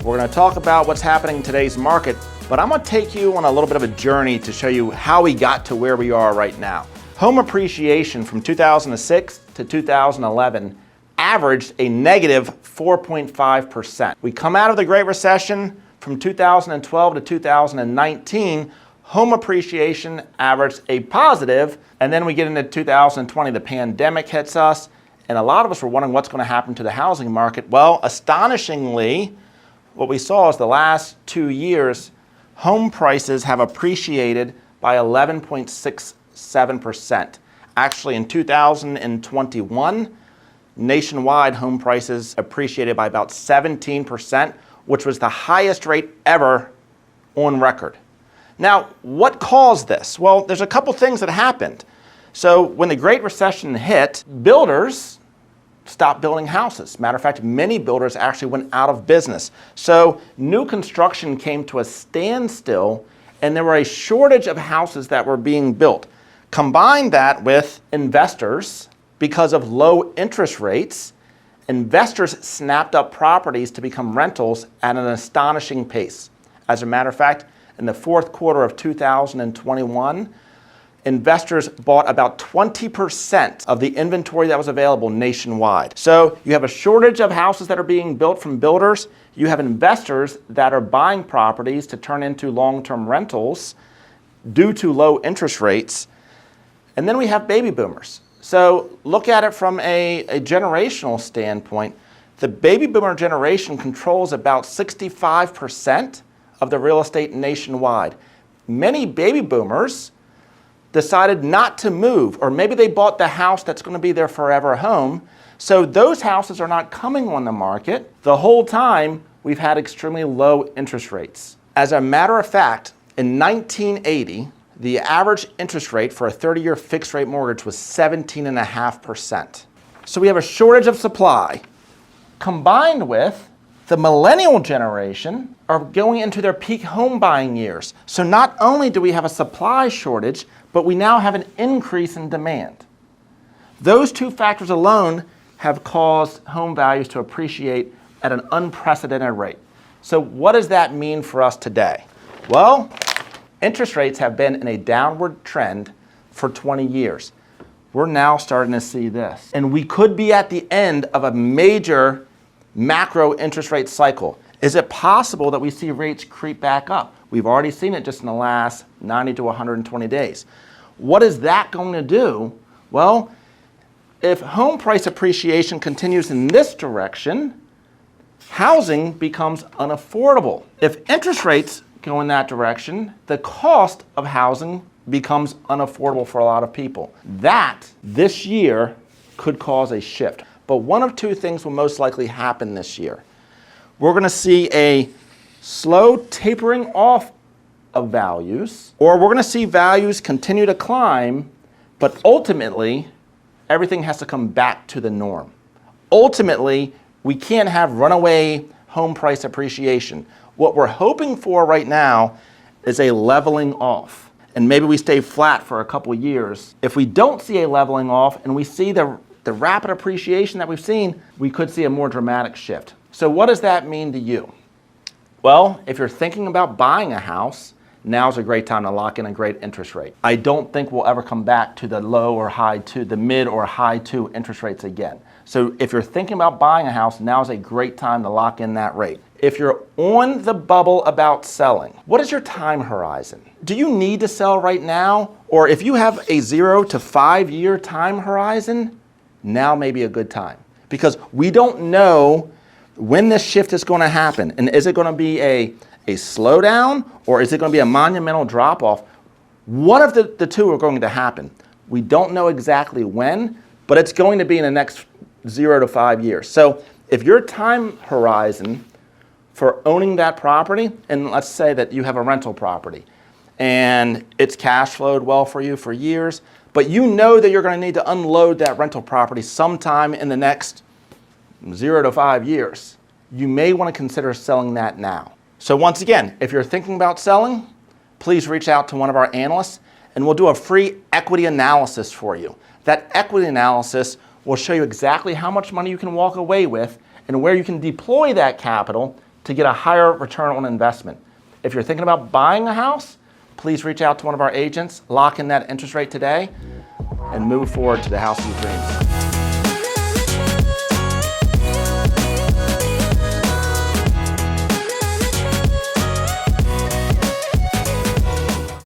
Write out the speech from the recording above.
We're going to talk about what's happening in today's market, but I'm going to take you on a little bit of a journey to show you how we got to where we are right now. Home appreciation from 2006 to 2011 averaged a negative 4.5%. We come out of the Great Recession from 2012 to 2019, home appreciation averaged a positive, and then we get into 2020, the pandemic hits us, and a lot of us were wondering what's going to happen to the housing market. Well, astonishingly, what we saw is the last 2 years, home prices have appreciated by 11.67%. Actually, in 2021, nationwide home prices appreciated by about 17%, which was the highest rate ever on record. Now, what caused this? Well, there's a couple things that happened. So when the Great Recession hit, builders stopped building houses. Matter of fact, many builders actually went out of business. So new construction came to a standstill, and there were a shortage of houses that were being built. Combine that with investors, because of low interest rates, investors snapped up properties to become rentals at an astonishing pace. As a matter of fact, in the fourth quarter of 2021, investors bought about 20% of the inventory that was available nationwide. So you have a shortage of houses that are being built from builders. You have investors that are buying properties to turn into long-term rentals due to low interest rates. And then we have baby boomers. So look at it from a generational standpoint. The baby boomer generation controls about 65% of the real estate nationwide. Many baby boomers decided not to move, or maybe they bought the house that's going to be their forever home. So those houses are not coming on the market. The whole time we've had extremely low interest rates. As a matter of fact, in 1980, the average interest rate for a 30-year fixed rate mortgage was 17.5%. So we have a shortage of supply, combined with the millennial generation are going into their peak home buying years. So not only do we have a supply shortage, but we now have an increase in demand. Those two factors alone have caused home values to appreciate at an unprecedented rate. So what does that mean for us today? Well, interest rates have been in a downward trend for 20 years. We're now starting to see this. And we could be at the end of a major macro interest rate cycle. Is it possible that we see rates creep back up? We've already seen it just in the last 90 to 120 days. What is that going to do? Well, if home price appreciation continues in this direction, housing becomes unaffordable. If interest rates go in that direction, the cost of housing becomes unaffordable for a lot of people. That, this year, could cause a shift. But one of two things will most likely happen this year. We're going to see a slow tapering off of values, or we're going to see values continue to climb, but ultimately, everything has to come back to the norm. Ultimately, we can't have runaway home price appreciation. What we're hoping for right now is a leveling off, and maybe we stay flat for a couple years. If we don't see a leveling off and we see the rapid appreciation that we've seen, we could see a more dramatic shift. So what does that mean to you? Well, if you're thinking about buying a house, now's a great time to lock in a great interest rate. I don't think we'll ever come back to the low or high two, the mid or high two interest rates again. So if you're thinking about buying a house, now's a great time to lock in that rate. If you're on the bubble about selling, what is your time horizon? Do you need to sell right now? Or if you have a 0 to 5 year time horizon, now may be a good time. Because we don't know when this shift is going to happen. And is it going to be a slowdown, or is it going to be a monumental drop-off? One of the two are going to happen. We don't know exactly when, but it's going to be in the next 0 to 5 years. So if your time horizon for owning that property, and let's say that you have a rental property, and it's cash flowed well for you for years, but you know that you're going to need to unload that rental property sometime in the next 0 to 5 years, you may want to consider selling that now. So once again, if you're thinking about selling, please reach out to one of our analysts and we'll do a free equity analysis for you. That equity analysis will show you exactly how much money you can walk away with and where you can deploy that capital to to get a higher return on investment. If you're thinking about buying a house, please reach out to one of our agents, lock in that interest rate today, and move forward to the house of your dreams.